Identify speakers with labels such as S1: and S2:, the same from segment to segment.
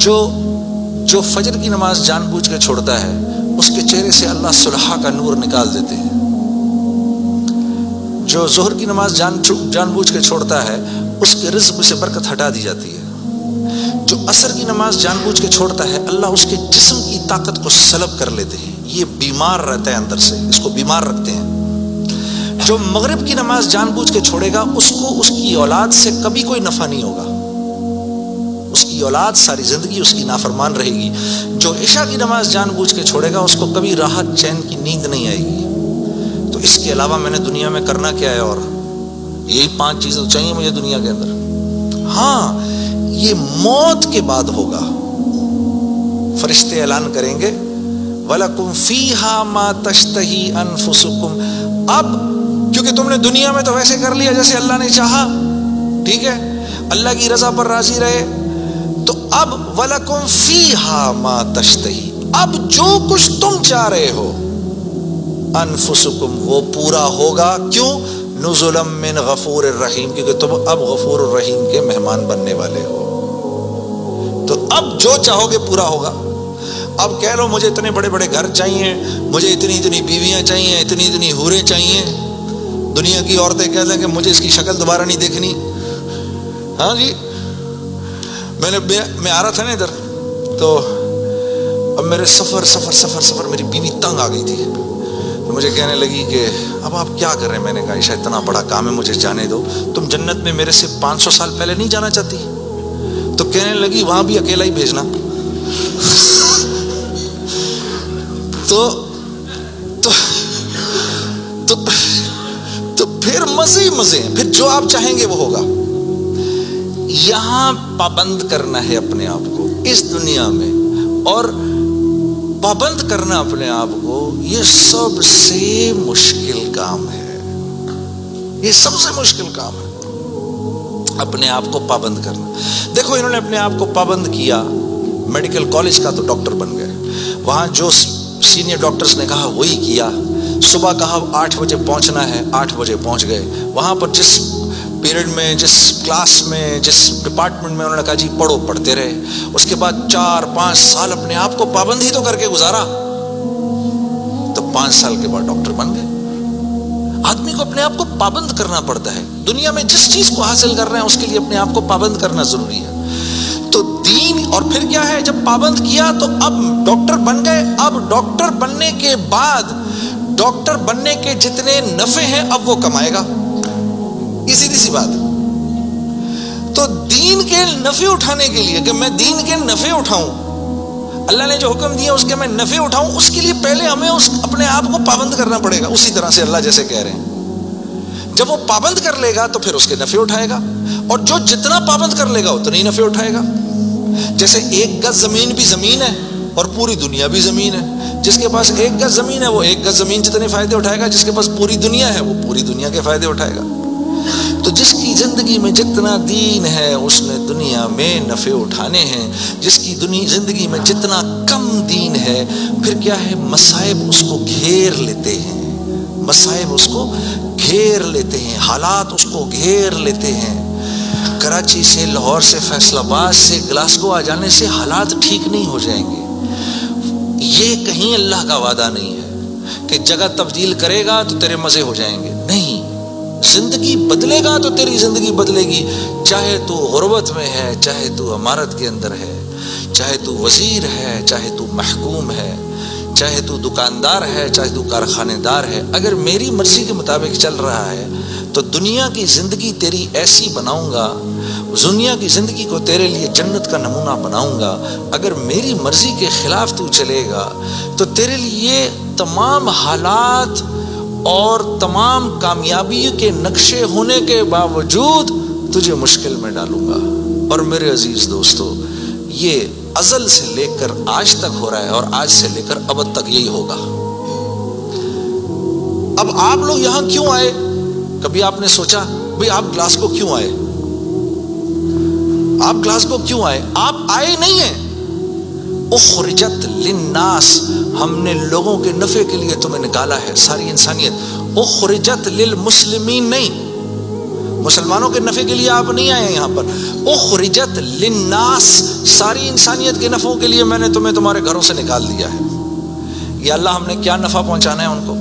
S1: جو فجر کی نماز جان بوجھ کے چھوڑتا ہے اس کے چہرے سے اللہ صلح کا نور نکال دیتے ہیں. جو ظہر کی نماز جان بوجھ کے چھوڑتا ہے اس کے رزق میں سے برکت ہٹا دی جاتی ہے. جو عصر کی نماز جان بوجھ کے چھوڑتا ہے اللہ اس کے جسم کی طاقت کو سلب کر لیتے ہیں. یہ بیمار رہتا ہے اندر سے، اس کو بیمار رکھتے ہیں. جو مغرب کی نماز جان بوجھ کے چھوڑے گا اس کو اس کی اولاد سے کبھی کوئی نفع نہیں ہوگا، اس کی اولاد ساری زندگی اس کی نافرمان رہے گی. جو عشاء کی نماز جان بوجھ کے چھوڑے گا اس کو کبھی راحت چین کی نیند نہیں آئے گی. تو اس کے علاوہ میں نے دنیا میں کرنا کیا ہے؟ اور یہی 5 چیزیں چاہیے مجھے دنیا کے اندر. ہاں یہ موت کے بعد ہوگا. فرشتے اعلان کریں گے وَلَكُمْ فِيهَا مَا تَشْتَهِي أَنفُسُكُمْ. اب کیونکہ تم نے دنیا میں تو ویسے کر لیا جیسے اللہ نے چاہا، ٹھیک ہے، اللہ کی رضا پر راضی رہے، تو اب وَلَكُمْ فِيهَا مَا تَشْتَهِي، اب جو کچھ تم چاہ رہے ہو انفسکم وہ پورا ہوگا. کیوں؟ نزلا من غفور الرحیم، کیونکہ تم اب غفور الرحیم کے مہمان بننے والے ہو. تو اب جو چاہو گے پورا ہوگا. اب کہہ لو مجھے اتنے بڑے بڑے گھر چاہیے، مجھے اتنی بیویاں چاہیے، اتنی حوریں چاہیے. دنیا کی عورتیں کہتے ہیں کہ مجھے اس کی شکل دوبارہ نہیں دیکھنی. ہاں جی، میں آ رہا تھا نا ادھر، تو اب میرے سفر میری بیوی تنگ آ گئی تھی. تو مجھے کہنے لگی کہ اب آپ کیا کر رہے ہیں؟ میں نے کہا عائشہ اتنا بڑا کام ہے، مجھے جانے دو. تم جنت میں میرے سے 500 سال پہلے نہیں جانا چاہتی؟ تو کہنے لگی وہاں بھی اکیلا ہی بھیجنا. تو پھر مزے ہیں، پھر جو آپ چاہیں گے وہ ہوگا. یہاں پابند کرنا ہے اپنے آپ کو اس دنیا میں، اور پابند کرنا اپنے آپ کو یہ سب سے مشکل کام ہے. یہ سب سے مشکل کام ہے اپنے آپ کو پابند کرنا. دیکھو انہوں نے اپنے آپ کو پابند کیا، میڈیکل کالج کا تو ڈاکٹر بن گئے. وہاں جو سینئر ڈاکٹرز نے کہا وہی کیا. صبح کہا 8 بجے پہنچنا ہے، 8 بجے پہنچ گئے. وہاں پر جس پیریڈ میں، جس کلاس میں، جس ڈپارٹمنٹ میں انہوں نے کہا جی پڑھو، پڑھتے رہے. اس کے بعد 4-5 سال اپنے آپ کو پابند ہی تو کر کے گزارا، تو 5 سال کے بعد ڈاکٹر بن گئے. آدمی کو اپنے آپ کو پابند کرنا پڑتا ہے. دنیا میں جس چیز کو حاصل کر رہے ہیں اس کے لیے اپنے آپ کو پابند کرنا ضروری ہے. تو دین، اور پھر کیا ہے، جب پابند کیا تو اب ڈاکٹر بن گئے. اب ڈاکٹر بننے کے بعد ڈاکٹر بننے کے جتنے نفع ہیں اب وہ کمائے گا. یہ سیدھی سی بات. تو دین کے نفع اٹھانے کے لیے کہ میں دین کے نفع اٹھاؤں، اللہ نے جو حکم دیا اس کے میں نفع اٹھاؤں، اس کے لیے پہلے ہمیں اپنے آپ کو پابند کرنا پڑے گا. اسی طرح سے اللہ جیسے کہہ رہے ہیں جب وہ پابند کر لے گا تو پھر اس کے نفع اٹھائے گا، اور جو جتنا پابند کر لے گا اتنا ہی نفع اٹھائے گا. جیسے 1 گز زمین بھی زمین ہے اور پوری دنیا بھی زمین ہے. جس کے پاس 1 گز زمین ہے وہ 1 گز زمین جتنے فائدے اٹھائے گا، جس کے پاس پوری دنیا ہے وہ پوری دنیا کے فائدے اٹھائے گا. تو جس کی زندگی میں جتنا دین ہے اس نے دنیا میں نفع اٹھانے ہیں. جس کی زندگی میں جتنا کم دین ہے پھر کیا ہے، مصائب اس کو گھیر لیتے ہیں. مصائب اس کو گھیر لیتے ہیں، حالات اس کو گھیر لیتے ہیں. کراچی سے، لاہور سے، فیصل آباد سے گلاسگو آ جانے سے حالات ٹھیک نہیں ہو جائیں گے. یہ کہیں اللہ کا وعدہ نہیں ہے کہ جگہ تبدیل کرے گا تو تیرے مزے ہو جائیں گے. نہیں، زندگی بدلے گا تو تیری زندگی بدلے گی. چاہے تو غربت میں ہے، چاہے تو امارت کے اندر ہے، چاہے تو وزیر ہے، چاہے تو محکوم ہے، چاہے تو دکاندار ہے، چاہے تو کارخانے دار ہے. اگر میری مرضی کے مطابق چل رہا ہے تو دنیا کی زندگی تیری ایسی بناؤں گا، دنیا کی زندگی کو تیرے لیے جنت کا نمونہ بناؤں گا. اگر میری مرضی کے خلاف تو چلے گا تو تیرے لیے تمام حالات اور تمام کامیابی کے نقشے ہونے کے باوجود تجھے مشکل میں ڈالوں گا. اور میرے عزیز دوستو، یہ ازل سے لے کر آج تک ہو رہا ہے اور آج سے لے کر ابد تک یہی ہوگا. اب آپ لوگ یہاں کیوں آئے؟ کبھی آپ نے سوچا بھئی آپ گلاسگو کیوں آئے؟ آپ گلاسگو کیوں آئے؟ آپ آئے نہیں ہیں. اخرجت للناس، ہم نے لوگوں کے نفع کے لیے تمہیں نکالا ہے، ساری انسانیت. اخرجت للمسلمین نہیں، مسلمانوں کے نفع کے لیے آپ نہیں آئے یہاں پر. اخرجت للناس، ساری انسانیت کے نفعوں کے لیے میں نے تمہیں تمہارے گھروں سے نکال دیا ہے. یا اللہ ہم نے کیا نفع پہنچانا ہے ان کو؟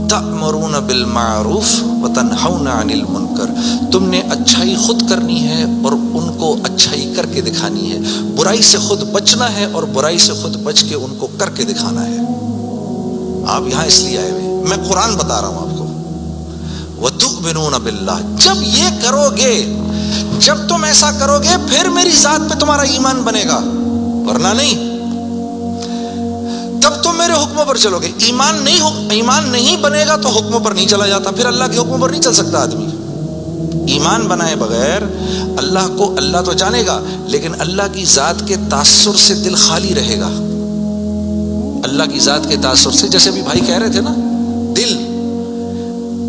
S1: تأمرون بالمعروف وتنہون عن المنکر، تم نے اچھائی خود کرنی ہے اور ان کو اچھائی کر کے دکھانی ہے. برائی سے خود بچنا ہے اور برائی سے خود بچ کے ان کو کر کے دکھانا ہے. آپ یہاں اس لیے آئے ہوئے، میں قرآن بتا رہا ہوں آپ کو. وتؤمنون باللہ، جب یہ کرو گے، جب تم ایسا کرو گے پھر میری ذات پہ تمہارا ایمان بنے گا، ورنہ نہیں. تب تم میرے حکموں پر چلو گے. ایمان نہیں بنے گا تو حکموں پر نہیں چلا جاتا، پھر اللہ کے حکموں پر نہیں چل سکتا آدمی. ایمان بنائے بغیر اللہ کو اللہ تو جانے گا، لیکن اللہ کی ذات کے تاثر سے دل خالی رہے گا. اللہ کی ذات کے تاثر سے، جیسے ابھی بھائی کہہ رہے تھے نا، دل،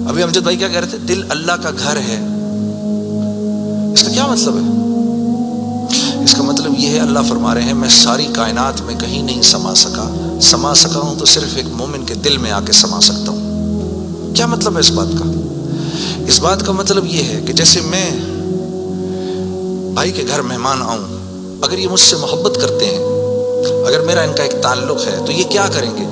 S1: ابھی امجد بھائی کیا کہہ رہے تھے؟ دل اللہ کا گھر ہے. اس کا کیا مطلب ہے؟ اس کا مطلب یہ ہے، اللہ فرما رہے ہیں میں ساری کائنات میں کہیں نہیں سما سکا ہوں تو صرف ایک مومن کے دل میں آ کے سما سکتا ہوں. کیا مطلب ہے اس بات کا؟ اس بات کا مطلب یہ ہے کہ جیسے میں بھائی کے گھر مہمان آؤں، اگر یہ مجھ سے محبت کرتے ہیں، اگر میرا ان کا ایک تعلق ہے، تو یہ کیا کریں گے؟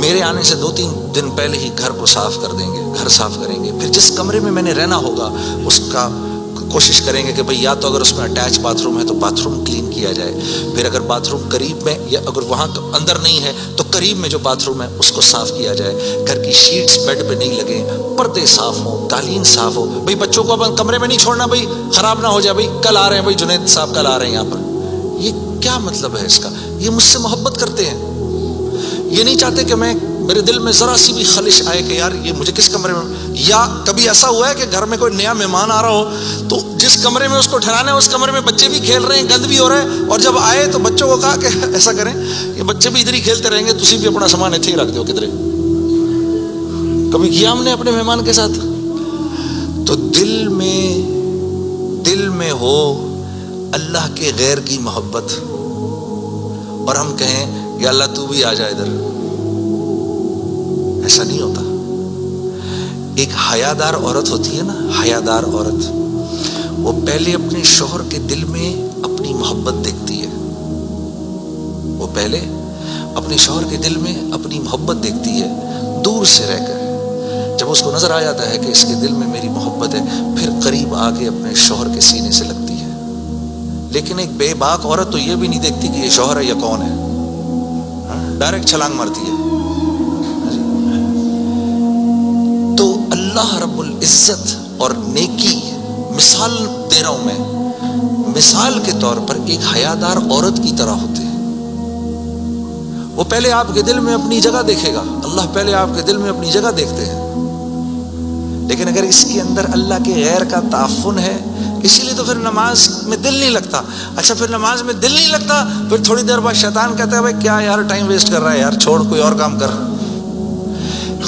S1: میرے آنے سے 2-3 دن پہلے ہی گھر کو صاف کر دیں گے، گھر صاف کریں گے. پھر جس کمرے میں میں نے رہنا ہوگا اس کا کوشش کریں گے کہ بھئی یا تو اگر اس میں اٹیچ باتھ روم ہے تو باتھ روم کلین کیا جائے. پھر اگر باتھ روم قریب میں، یا اگر وہاں اندر نہیں ہے تو قریب میں جو باتھ روم ہے اس کو صاف کیا جائے. گھر کی شیٹس بیڈ پہ نہیں لگیں، پردے صاف ہوں، قالین صاف ہو. بھئی بچوں کو اپنے کمرے میں نہیں چھوڑنا، بھئی خراب نہ ہو جائے. بھئی کل آ رہے ہیں، بھئی جنید صاحب کل آ رہے ہیں یہاں پر. یہ کیا مطلب ہے اس کا؟ یہ مجھ سے محبت کرتے ہیں. یہ نہیں چاہتے کہ میرے دل میں ذرا سی بھی خلش آئے کہ یار یہ مجھے کس کمرے میں. یا کبھی ایسا ہوا ہے کہ گھر میں کوئی نیا مہمان آ رہا ہو تو جس کمرے میں اس کو ٹھہرانا ہے اس کمرے میں بچے بھی کھیل رہے ہیں، گند بھی ہو رہا ہے، اور جب آئے تو بچوں کو کہا کہ ایسا کریں کہ بچے بھی ادھر ہی کھیلتے رہیں گے، تسی بھی اپنا سامان اتنے ہی رکھ دو کدھر. کبھی کیا ہم نے اپنے مہمان کے ساتھ؟ تو دل میں ہو اللہ کے غیر کی محبت، اور ہم کہیں یا اللہ تو بھی آ جا ادھر. ایسا نہیں ہوتا. ایک حیادار عورت ہوتی ہے نا، حیادار عورت، وہ پہلے اپنے شوہر کے دل میں اپنی محبت دیکھتی ہے. وہ پہلے اپنے شوہر کے دل میں اپنی محبت دیکھتی ہے دور سے رہ کر. جب اس کو نظر آ جاتا ہے کہ اس کے دل میں میری محبت ہے، پھر قریب آ کے اپنے شوہر کے سینے سے لگتی ہے. لیکن ایک بے باک عورت تو یہ بھی نہیں دیکھتی کہ یہ شوہر ہے یا کون ہے، ڈائریکٹ چھلانگ مارتی ہے. تو اللہ رب العزت اور نیکی، مثال دے رہا ہوں میں، مثال کے طور پر ایک حیادار عورت کی طرح ہوتے ہیں. وہ پہلے آپ کے دل میں اپنی جگہ دیکھے گا. اللہ پہلے آپ کے دل میں اپنی جگہ دیکھتے ہیں. لیکن اگر اس کے اندر اللہ کے غیر کا تعفن ہے، اسی لیے تو پھر نماز میں دل نہیں لگتا. اچھا پھر نماز میں دل نہیں لگتا، پھر تھوڑی دیر بعد شیطان کہتا ہے بھائی کیا یار ٹائم ویسٹ کر رہا ہے یار، چھوڑ کوئی اور کام کر.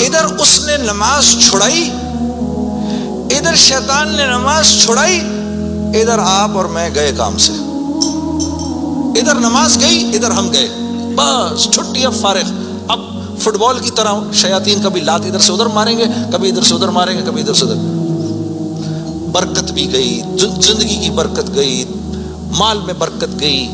S1: ادھر اس نے نماز چھڑائی، ادھر شیطان نے نماز چھڑائی، ادھر آپ اور میں گئے کام سے. ادھر نماز گئی، ادھر ہم گئے، بس چھٹی. اب فارغ. اب فٹ بال کی طرح شیاطین کبھی لات ادھر سے ادھر ماریں گے، کبھی ادھر سے ادھر ماریں گے، کبھی ادھر سے ادھر. برکت بھی گئی، زندگی کی برکت گئی، مال میں برکت گئی،